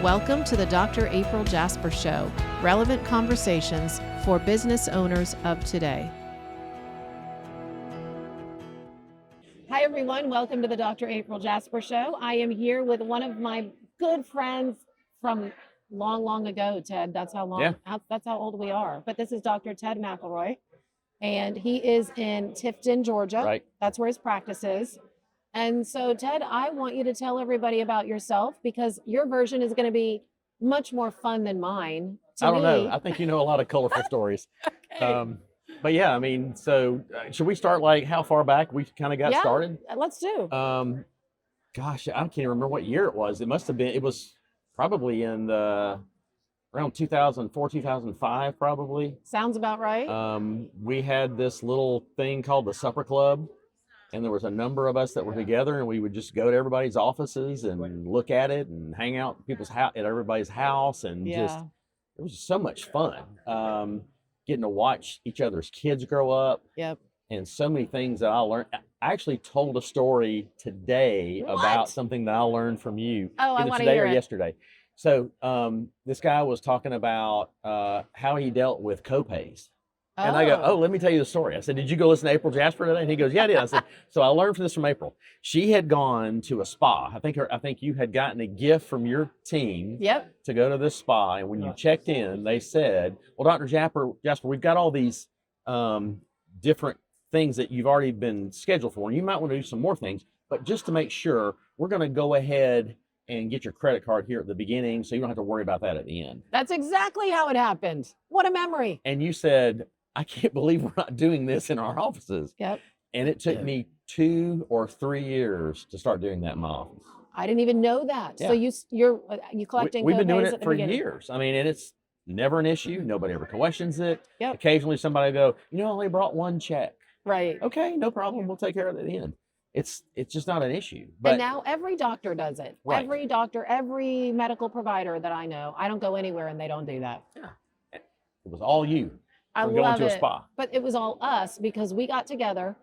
Welcome to the Dr. April Jasper Show, relevant conversations for business owners of today. Hi, everyone. Welcome to the Dr. April Jasper Show. I am here with one of my good friends from long, long ago, Ted. That's how long, that's how old we are. But this is Dr. Ted McElroy, and he is in Tifton, Georgia. Right. That's where his practice is. And so, Ted, I want you to tell everybody about yourself because your version is going to be much more fun than mine. I don't know. I think you know a lot of colorful stories. Okay. But yeah, I mean, so should we start like how far back we kind of got started? Let's do. Gosh, I can't remember what year it was. It was probably in around 2004, 2005, probably. Sounds about right. We had this little thing called the Supper Club. And there was a number of us that were together, and we would just go to everybody's offices and look at it and hang out at everybody's house, and it was so much fun. Getting to watch each other's kids grow up. Yep. And so many things that I learned. I actually told a story today about something that I learned from you. Oh, I want to hear it. Or yesterday. So this guy was talking about how he dealt with copays. And I go, let me tell you the story. I said, did you go listen to April Jasper today? And he goes, yeah, I did. I said, so I learned this from April. She had gone to a spa. I think you had gotten a gift from your team to go to this spa. And when you checked in, they said, well, Dr. Jasper, we've got all these different things that you've already been scheduled for. And you might want to do some more things. But just to make sure, we're going to go ahead and get your credit card here at the beginning so you don't have to worry about that at the end. That's exactly how it happened. What a memory. And you said, I can't believe we're not doing this in our offices. Yep. And it took me 2 or 3 years to start doing that in my office. I didn't even know that. Yeah. So you collecting We've been doing it for years. I mean, and it's never an issue. Nobody ever questions it. Yep. Occasionally somebody will go, I only brought one check. Right. Okay, no problem. We'll take care of it at the end. It's just not an issue. But and now every doctor does it. Right. Every doctor, every medical provider that I know. I don't go anywhere and they don't do that. Yeah. It was all you. I love going to a spa. But it was all us because we got together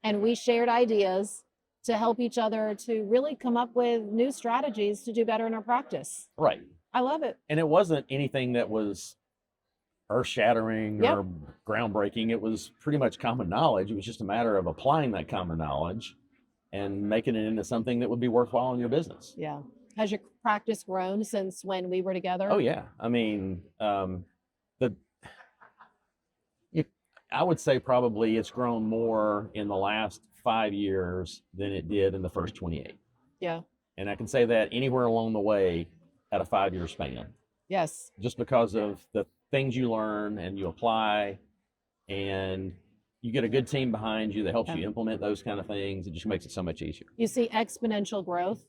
and we shared ideas to help each other to really come up with new strategies to do better in our practice. Right. I love it. And it wasn't anything that was earth-shattering or groundbreaking. It was pretty much common knowledge. It was just a matter of applying that common knowledge and making it into something that would be worthwhile in your business. Yeah. Has your practice grown since when we were together? Oh, yeah. I mean, I would say probably it's grown more in the last 5 years than it did in the first 28. Yeah. And I can say that anywhere along the way at a 5-year span. Yes. Just because of the things you learn and you apply and you get a good team behind you that helps you implement those kind of things. It just makes it so much easier. You see exponential growth.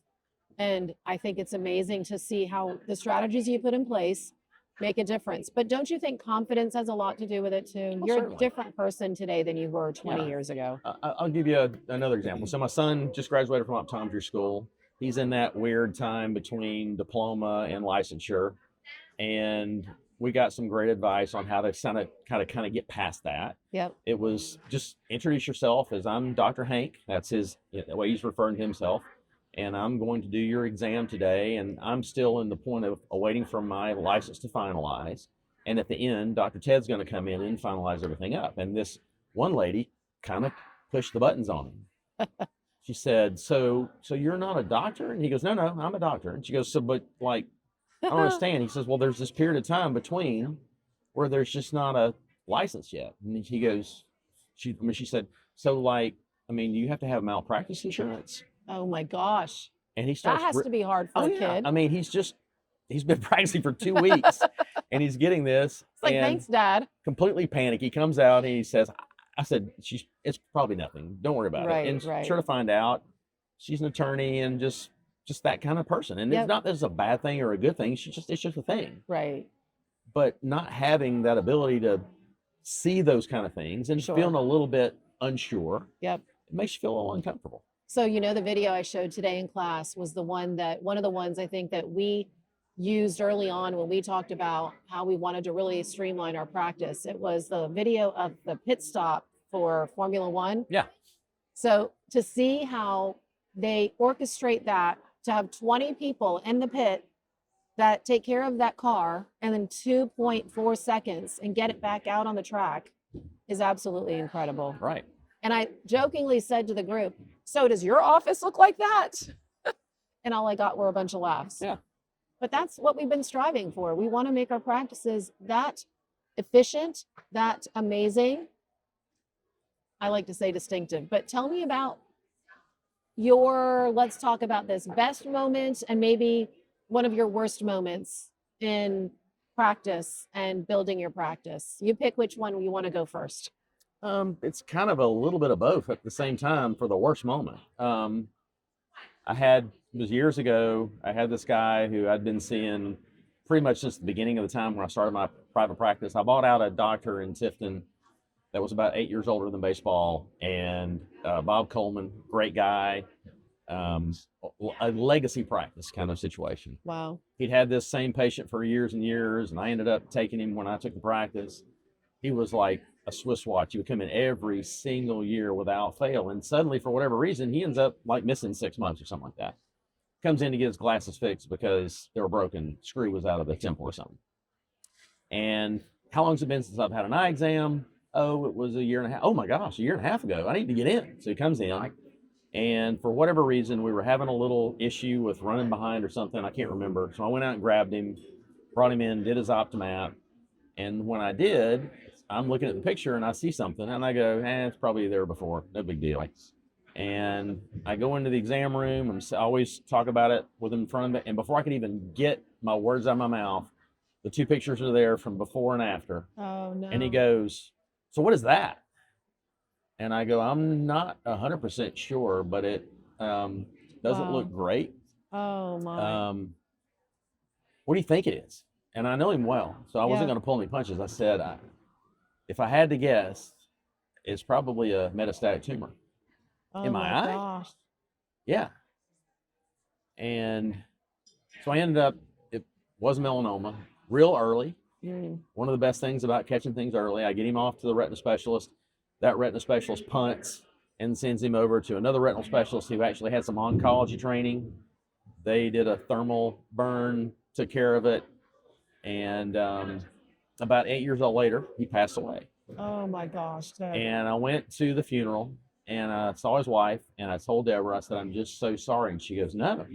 And I think it's amazing to see how the strategies you put in place make a difference. But don't you think confidence has a lot to do with it too? You're certainly. A different person today than you were 20 years ago. I'll give you another example. So my son just graduated from optometry school. He's in that weird time between diploma and licensure. And we got some great advice on how to kind of get past that. Yep. It was just introduce yourself as I'm Dr. Hank. That's the way he's referring to himself. And I'm going to do your exam today, and I'm still in the point of waiting for my license to finalize. And at the end, Dr. Ted's going to come in and finalize everything up. And this one lady kind of pushed the buttons on him. She said, so you're not a doctor? And he goes, no, I'm a doctor. And she goes, but I don't understand. He says, well, there's this period of time between where there's just not a license yet. And he goes, she said, do you have to have malpractice insurance? Oh my gosh. And he starts. That has to be hard for a kid. I mean, he's been practicing for 2 weeks and he's getting this. It's like, thanks, Dad. Completely panicked. He comes out and he says, I said, it's probably nothing. Don't worry about it. And sure to find out, she's an attorney and just that kind of person. And it's not that it's a bad thing or a good thing. It's just a thing. Right. But not having that ability to see those kind of things and feeling a little bit unsure. Yep. It makes you feel a little uncomfortable. So, the video I showed today in class was one of the ones I think that we used early on when we talked about how we wanted to really streamline our practice. It was the video of the pit stop for Formula One. Yeah. So to see how they orchestrate that, to have 20 people in the pit that take care of that car and then 2.4 seconds and get it back out on the track is absolutely incredible. Right. And I jokingly said to the group, so does your office look like that? And all I got were a bunch of laughs. Yeah. But that's what we've been striving for. We want to make our practices that efficient, that amazing. I like to say distinctive, but tell me about let's talk about this best moment and maybe one of your worst moments in practice and building your practice. You pick which one you want to go first. It's kind of a little bit of both at the same time for the worst moment. It was years ago, I had this guy who I'd been seeing pretty much since the beginning of the time when I started my private practice. I bought out a doctor in Tifton that was about 8 years older than baseball, and Bob Coleman, great guy, a legacy practice kind of situation. Wow. He'd had this same patient for years and years, and I ended up taking him when I took the practice. He was like a Swiss watch. He would come in every single year without fail, and suddenly, for whatever reason, he ends up like missing 6 months or something like that. Comes in to get his glasses fixed because they were broken, screw was out of the temple or something. And how long's it been since I've had an eye exam? Oh, it was a year and a half. Oh my gosh, a year and a half ago. I need to get in. So he comes in, and for whatever reason, we were having a little issue with running behind or something. I can't remember. So I went out and grabbed him, brought him in, did his Optomat. And when I did, I'm looking at the picture and I see something and I go, it's probably there before. No big deal. And I go into the exam room and I always talk about it with him in front of me. And before I can even get my words out of my mouth, the two pictures are there from before and after. Oh, no. And he goes, so what is that? And I go, I'm not 100% sure, but it doesn't look great. Oh, my. What do you think it is? And I know him well, so I wasn't going to pull any punches. I said, if I had to guess, it's probably a metastatic tumor in my eye. Gosh. Yeah. And so I ended up, it was melanoma real early. One of the best things about catching things early, I get him off to the retina specialist. That retina specialist punts and sends him over to another retinal specialist who actually had some oncology training. They did a thermal burn, took care of it. And about 8 years later, he passed away. Oh my gosh. Ted. And I went to the funeral and I saw his wife and I told Deborah, I said, I'm just so sorry. And she goes, no,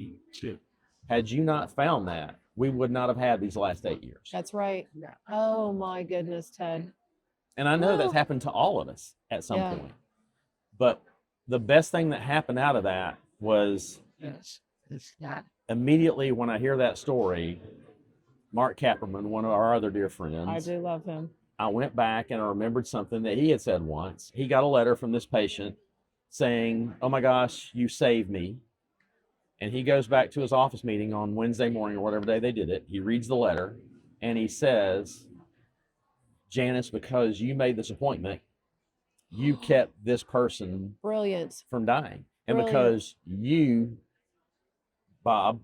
had you not found that, we would not have had these last 8 years. That's right. Oh my goodness, Ted. And I know that's happened to all of us at some point. But the best thing that happened out of that was immediately when I hear that story, Mark Kapperman, one of our other dear friends. I do love him. I went back and I remembered something that he had said once. He got a letter from this patient saying, oh my gosh, you saved me. And he goes back to his office meeting on Wednesday morning or whatever day they did it. He reads the letter and he says, Janice, because you made this appointment, you kept this person from dying. And because you, Bob,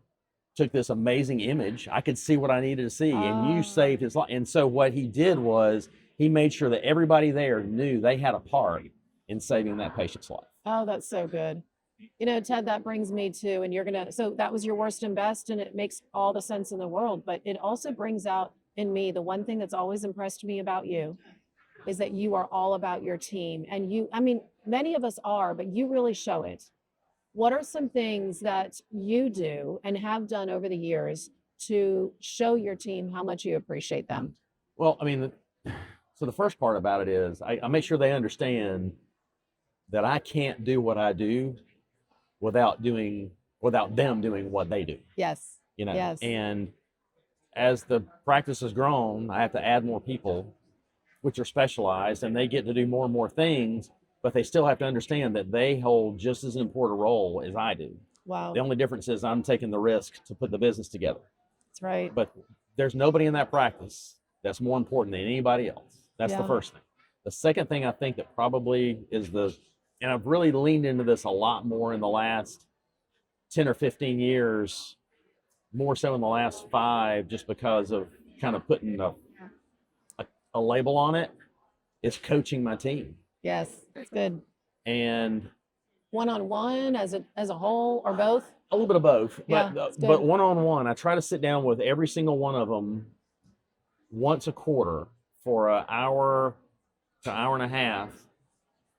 took this amazing image, I could see what I needed to see, and you saved his life. And so what he did was he made sure that everybody there knew they had a part in saving that patient's life. Oh, that's so good. You know, Ted, that brings me to, and so that was your worst and best, and it makes all the sense in the world, but it also brings out in me the one thing that's always impressed me about you is that you are all about your team. And many of us are, but you really show it. What are some things that you do and have done over the years to show your team how much you appreciate them? Well, so the first part about it is I make sure they understand that I can't do what I do without them doing what they do. Yes. Yes. And as the practice has grown, I have to add more people, which are specialized, and they get to do more and more things, but they still have to understand that they hold just as important a role as I do. Wow. The only difference is I'm taking the risk to put the business together. That's right. But there's nobody in that practice that's more important than anybody else. That's the first thing. The second thing I think that probably is and I've really leaned into this a lot more in the last 10 or 15 years, more so in the last 5, just because of kind of putting a label on it, is coaching my team. Yes, that's good. And one-on-one as a whole or both? A little bit of both, Yeah, but it's good. but one-on-one, I try to sit down with every single one of them once a quarter for an hour to hour and a half,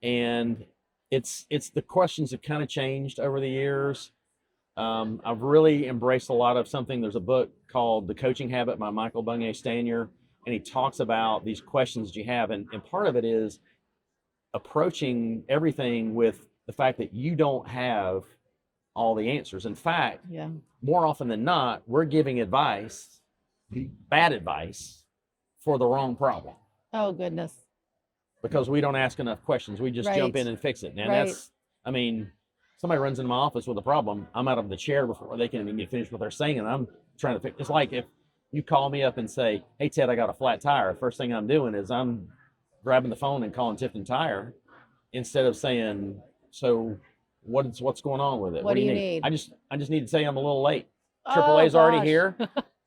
and it's the questions have kind of changed over the years. I've really embraced a lot of something. There's a book called The Coaching Habit by Michael Bungay Stanier, and he talks about these questions that you have, and part of it is approaching everything with the fact that you don't have all the answers. In fact, Yeah. more often than not, we're giving advice, bad advice, for the wrong problem Oh, goodness. because we don't ask enough questions. We just jump Right. in and fix it. And Right. that's, I mean, somebody runs into my office with a problem, I'm out of the chair before they can even get finished what they're saying, and I'm trying to fix. It's like if you call me up and say, "Hey Ted, I got a flat tire." First thing I'm doing is I'm grabbing the phone and calling Tifton Tire instead of saying, "So what's going on with it? What do you need?" I just need to say I'm a little late. Oh, AAA's already gosh. here,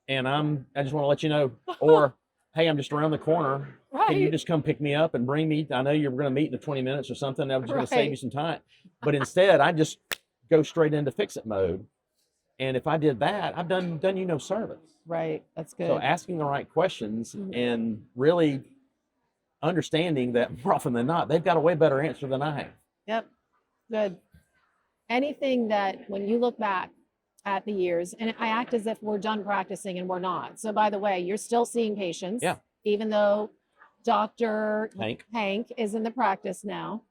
and I just want to let you know. Or, hey, I'm just around the corner. Can you Right. just come pick me up and bring me? I know you're going to meet in 20 minutes or something. I'm just going to save you Right. some time. But instead, I just go straight into fix it mode. And if I did that, I've done you no service. Right. That's good. So asking the right questions Mhm. and really understanding that more often than not, they've got a way better answer than I have. Yep. Good. Anything that when you look back at the years, and I act as if we're done practicing and we're not. So by the way, you're still seeing patients. Yeah. Even though Dr. Hank. is in the practice now.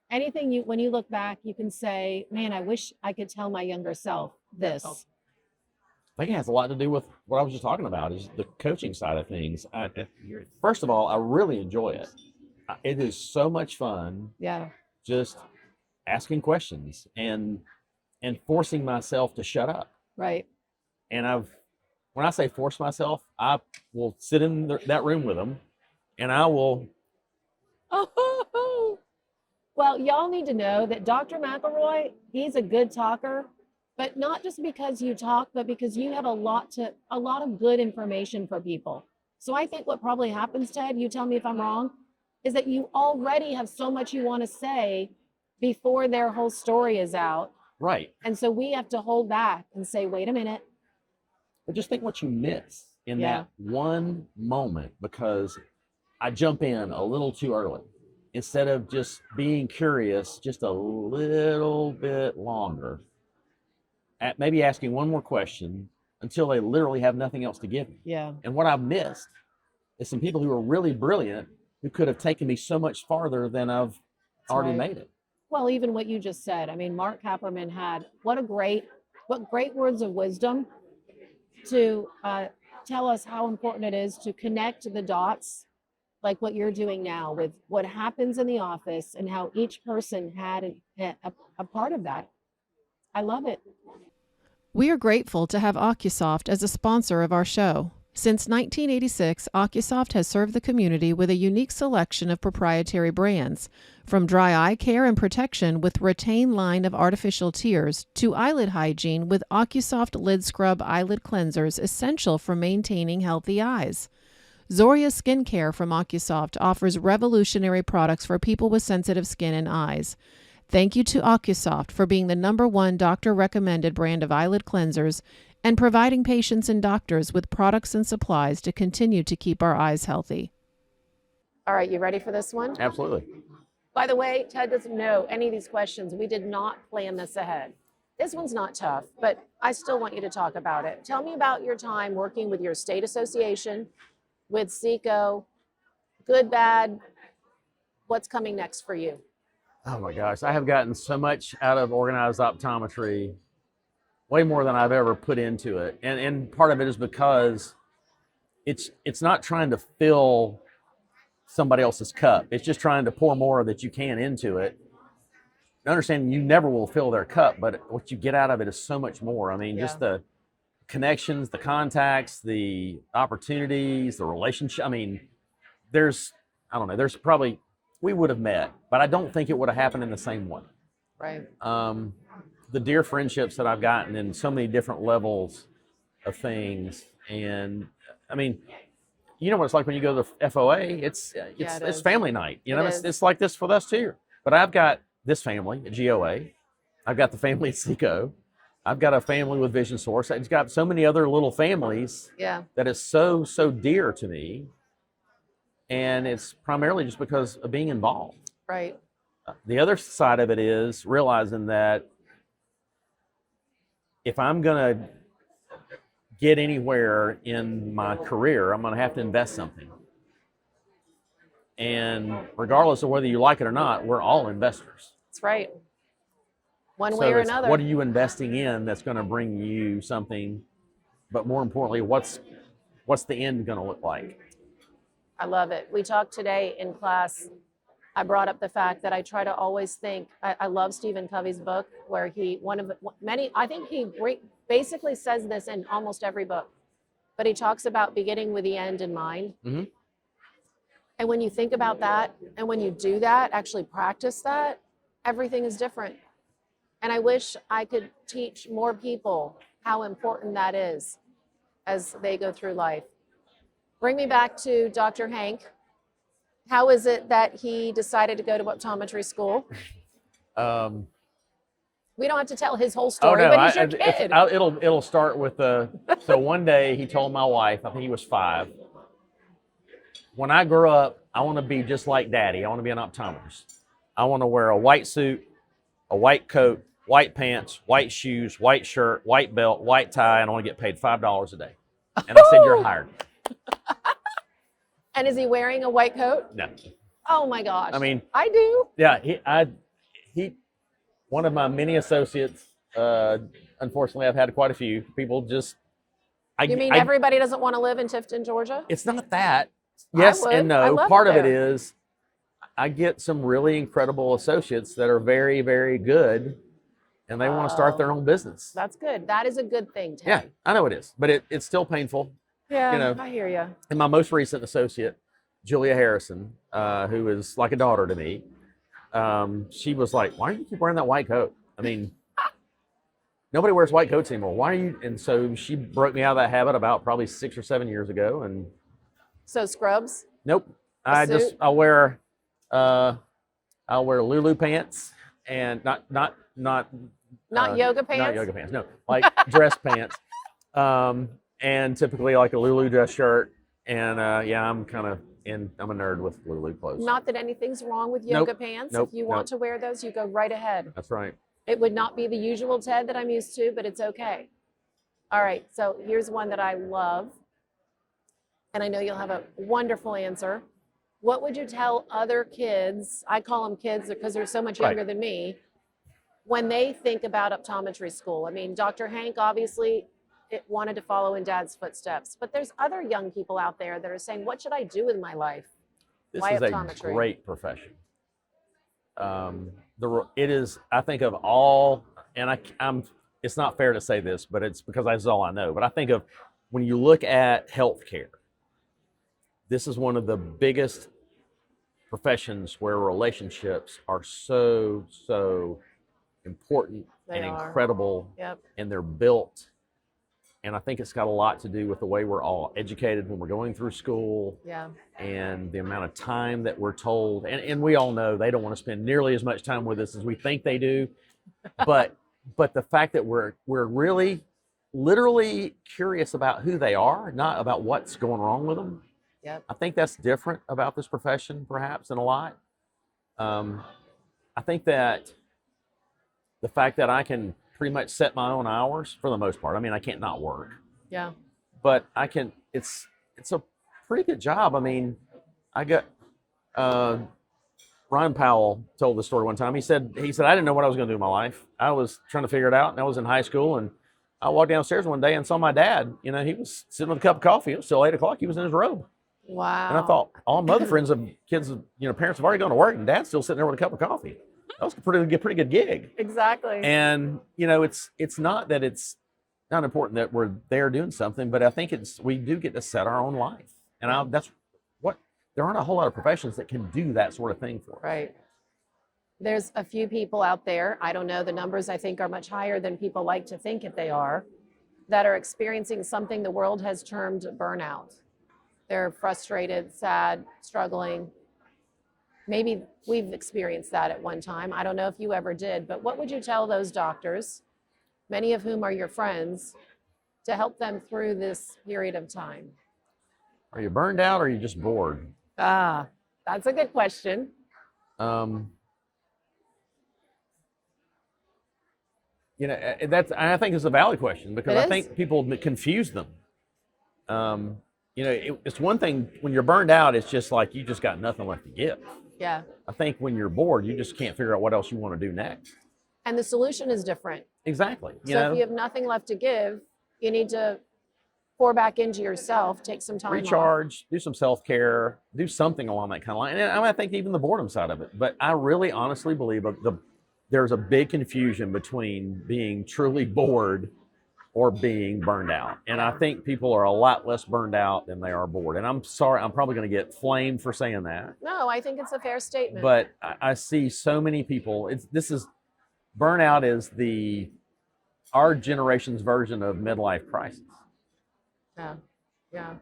Anything when you look back, you can say, man, I wish I could tell my younger self this. I think it has a lot to do with what I was just talking about, is the coaching side of things. First of all, I really enjoy it. It is so much fun Yeah. just asking questions and forcing myself to shut up. Right. And when I say force myself, I will sit in that room with them, and I will. Oh, well, y'all need to know that Dr. McElroy, he's a good talker, but not just because you talk, but because you have a lot of good information for people. So I think what probably happens, Ted, you tell me if I'm wrong, is that you already have so much you want to say before their whole story is out. Right. And so we have to hold back and say, wait a minute. But just think what you miss in Yeah. that one moment, because I jump in a little too early instead of just being curious just a little bit longer, at maybe asking one more question until they literally have nothing else to give me. Yeah. And what I've missed is some people who are really brilliant who could have taken me so much farther than I've already right. made it. Well, even what you just said. I mean, Mark Kapperman had what great words of wisdom to tell us how important it is to connect the dots, like what you're doing now with what happens in the office and how each person had a part of that. I love it. We are grateful to have OcuSoft as a sponsor of our show. Since 1986, OcuSoft has served the community with a unique selection of proprietary brands, from dry eye care and protection with Retain line of artificial tears to eyelid hygiene with OcuSoft Lid Scrub eyelid cleansers essential for maintaining healthy eyes. Zoria Skincare from OcuSoft offers revolutionary products for people with sensitive skin and eyes. Thank you to OcuSoft for being the #1 doctor-recommended brand of eyelid cleansers and providing patients and doctors with products and supplies to continue to keep our eyes healthy. All right, you ready for this one? Absolutely. By the way, Ted doesn't know any of these questions. We did not plan this ahead. This one's not tough, but I still want you to talk about it. Tell me about your time working with your state association, with SECO, good, bad, what's coming next for you? Oh my gosh, I have gotten so much out of organized optometry, way more than I've ever put into it. And part of it is because it's not trying to fill somebody else's cup. It's just trying to pour more that you can into it. Understanding you never will fill their cup, but what you get out of it is so much more. I mean, just the connections, the contacts, the opportunities, the relationship. I mean, there's probably, we would have met, but I don't think it would have happened in the same way. Right. The dear friendships that I've gotten in so many different levels of things. And I mean, you know what it's like when you go to the FOA, it's is. family night, you know, It is. it's like this for us too. But I've got this family at GOA. I've got the family at Seco. I've got a family with Vision Source. I've got so many other little families that is so, so dear to me. And it's primarily just because of being involved. Right. The other side of it is realizing that if I'm going to get anywhere in my career, I'm going to have to invest something. And regardless of whether you like it or not, we're all investors. That's right. One way or another. What are you investing in that's going to bring you something? But more importantly, what's the end going to look like? I love it. We talked today in class. I brought up the fact that I try to always think. I love Stephen Covey's book, where I think he basically says this in almost every book, but he talks about beginning with the end in mind. Mm-hmm. And when you think about that, and when you do that, actually practice that, everything is different. And I wish I could teach more people how important that is as they go through life. Bring me back to Dr. Hank. How is it that he decided to go to optometry school? We don't have to tell his whole story, but he's your kid. It'll start with so one day he told my wife, I think he was 5, when I grow up, I want to be just like Daddy. I want to be an optometrist. I want to wear a white suit, a white coat, white pants, white shoes, white shirt, white belt, white tie, and I want to get paid $5 a day. And I said, you're hired. And is he wearing a white coat? No. Oh my gosh. I mean, I do. Yeah, he one of my many associates, unfortunately I've had quite a few people just You mean everybody doesn't want to live in Tifton, Georgia? It's not that. Yes and no. Part of it is I get some really incredible associates that are very, very good, and they want to start their own business. That's good. That is a good thing, Ted. Yeah, I know it is, but it's still painful. Yeah, I hear you. And my most recent associate, Julia Harrison, who is like a daughter to me, she was like, why do you keep wearing that white coat? I mean, nobody wears white coats anymore. Why are you? And so she broke me out of that habit about probably 6 or 7 years ago. And so scrubs? Nope. I'll wear Lulu pants and not yoga pants. Not yoga pants. No, like dress pants. And typically like a Lulu dress shirt. And I'm a nerd with Lulu clothes. Not that anything's wrong with yoga pants. If you want to wear those, you go right ahead. That's right. It would not be the usual Ted that I'm used to, but it's okay. All right, so here's one that I love, and I know you'll have a wonderful answer. What would you tell other kids, I call them kids because they're so much younger than me, when they think about optometry school? I mean, Dr. Hank obviously wanted to follow in Dad's footsteps, but there's other young people out there that are saying, what should I do with my life? This is a great profession. It is, I think of all, and it's not fair to say this, but it's because that's all I know. But I think of when you look at healthcare, this is one of the biggest professions where relationships are so, so important and incredible, and they're built. And I think it's got a lot to do with the way we're all educated when we're going through school, and the amount of time that we're told. And we all know they don't want to spend nearly as much time with us as we think they do. But the fact that we're really, literally curious about who they are, not about what's going wrong with them. I think that's different about this profession, perhaps, than a lot. I think that the fact that I can pretty much set my own hours for the most part. I mean, I can't not work. Yeah. But I can, it's a pretty good job. I mean, I got, Ron Powell told the story one time. He said, I didn't know what I was going to do in my life. I was trying to figure it out, and I was in high school, and I walked downstairs one day and saw my dad. You know, he was sitting with a cup of coffee. It was still 8 o'clock. He was in his robe. Wow. And I thought, all my other friends of kids, parents have already gone to work, and Dad's still sitting there with a cup of coffee. That was a pretty good gig. Exactly. And, it's not that it's not important that we're there doing something, but I think we do get to set our own life. And there aren't a whole lot of professions that can do that sort of thing for us. Right. There's a few people out there, I don't know, the numbers I think are much higher than people like to think that they are, that are experiencing something the world has termed burnout. They're frustrated, sad, struggling. maybe we've experienced that at one time. I don't know if you ever did, but what would you tell those doctors, many of whom are your friends, to help them through this period of time? Are you burned out or are you just bored? Ah, that's a good question. You know, I think it's a valid question because It I is. think people confuse them. You know, it's one thing when you're burned out, it's just like you just got nothing left to give. Yeah. I think when you're bored, you just can't figure out what else you want to do next. And the solution is different. Exactly. So if you have nothing left to give, you need to pour back into yourself, take some time off. Recharge, do some self-care, do something along that kind of line. And I think even the boredom side of it. But I really honestly believe there's a big confusion between being truly bored or being burned out. And I think people are a lot less burned out than they are bored. And I'm sorry, I'm probably going to get flamed for saying that. No, I think it's a fair statement. But I see so many people, burnout is our generation's version of midlife crisis. Yeah, yeah.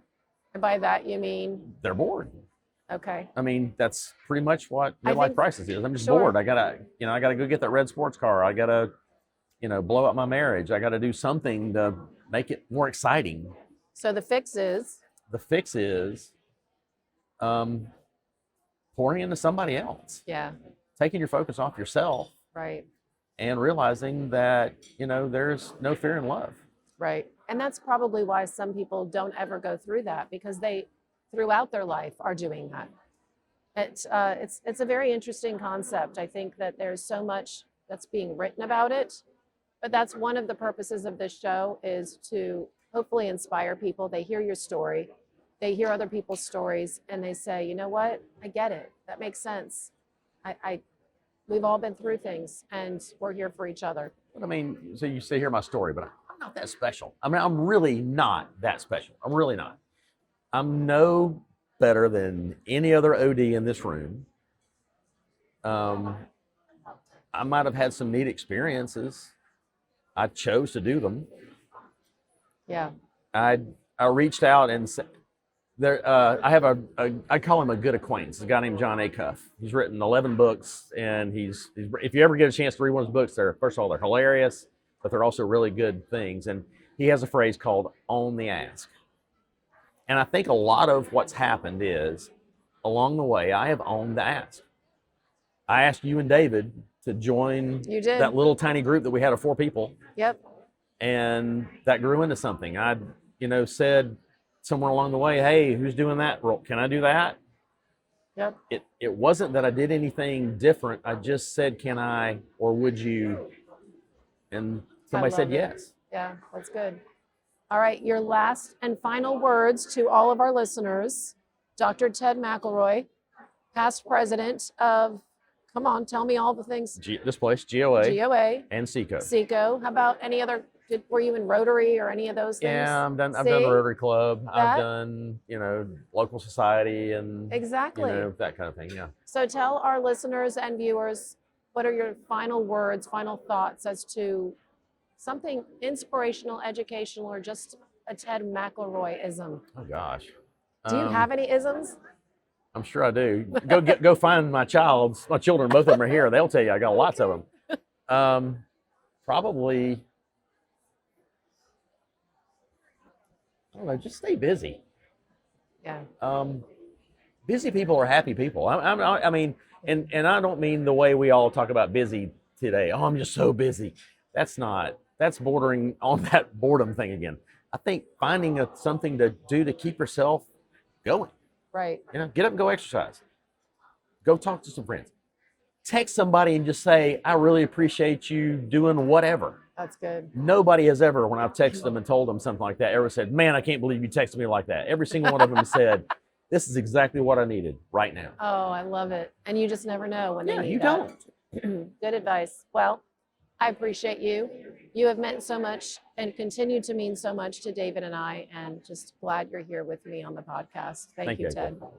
And by that you mean? They're bored. Okay. I mean, that's pretty much what midlife crisis is. I'm just Sure. bored. I gotta go get that red sports car. I gotta, blow up my marriage. I gotta do something to make it more exciting. So the fix is? The fix is pouring into somebody else. Yeah. Taking your focus off yourself. Right. And realizing that, there's no fear in love. Right. And that's probably why some people don't ever go through that, because they, throughout their life, are doing that. It's a very interesting concept. I think that there's so much that's being written about it, but that's one of the purposes of this show, is to hopefully inspire people. They hear your story, they hear other people's stories, and they say, you know what, I get it. That makes sense. We've all been through things, and we're here for each other. But I mean, so you say, hear my story, but I'm not that special. I mean, I'm really not that special. I'm really not. I'm no better than any other OD in this room. I might have had some neat experiences. I chose to do them. Yeah. I reached out and said, I have I call him a good acquaintance, a guy named John Acuff. He's written 11 books, and he's if you ever get a chance to read one of his books, first of all, they're hilarious, but they're also really good things. And he has a phrase called "own the ask." And I think a lot of what's happened is, along the way, I have owned the ask. I asked you and David to join that little tiny group that we had of 4 people. Yep. And that grew into something. I, said somewhere along the way, hey, who's doing that role? Can I do that? Yep. It wasn't that I did anything different. I just said, can I, or would you? And somebody said yes. Yeah, that's good. All right, your last and final words to all of our listeners. Dr. Ted McElroy, past president of, come on, tell me all the things. This place, GOA. GOA. And SECO. SECO. How about any other, were you in Rotary or any of those things? Yeah, I've done the Rotary Club. I've done, local society and exactly that kind of thing, yeah. So tell our listeners and viewers, what are your final words, final thoughts as to something inspirational, educational, or just a Ted McElroy-ism? Oh gosh. Do you have any isms? I'm sure I do. Go find my children. Both of them are here. They'll tell you I got lots of them. Probably, I don't know. Just stay busy. Yeah. Busy people are happy people. I mean, and I don't mean the way we all talk about busy today. Oh, I'm just so busy. That's bordering on that boredom thing again. I think finding something to do to keep yourself going. Right. Get up and go exercise. Go talk to some friends. Text somebody and just say, I really appreciate you doing whatever. That's good. Nobody has ever, when I've texted them and told them something like that, ever said, man, I can't believe you texted me like that. Every single one of them said, this is exactly what I needed right now. Oh, I love it. And you just never know when they need you that. don't. Good advice. Well, I appreciate you. You have meant so much and continue to mean so much to David and I, and just glad you're here with me on the podcast. Thank you, Ted. April.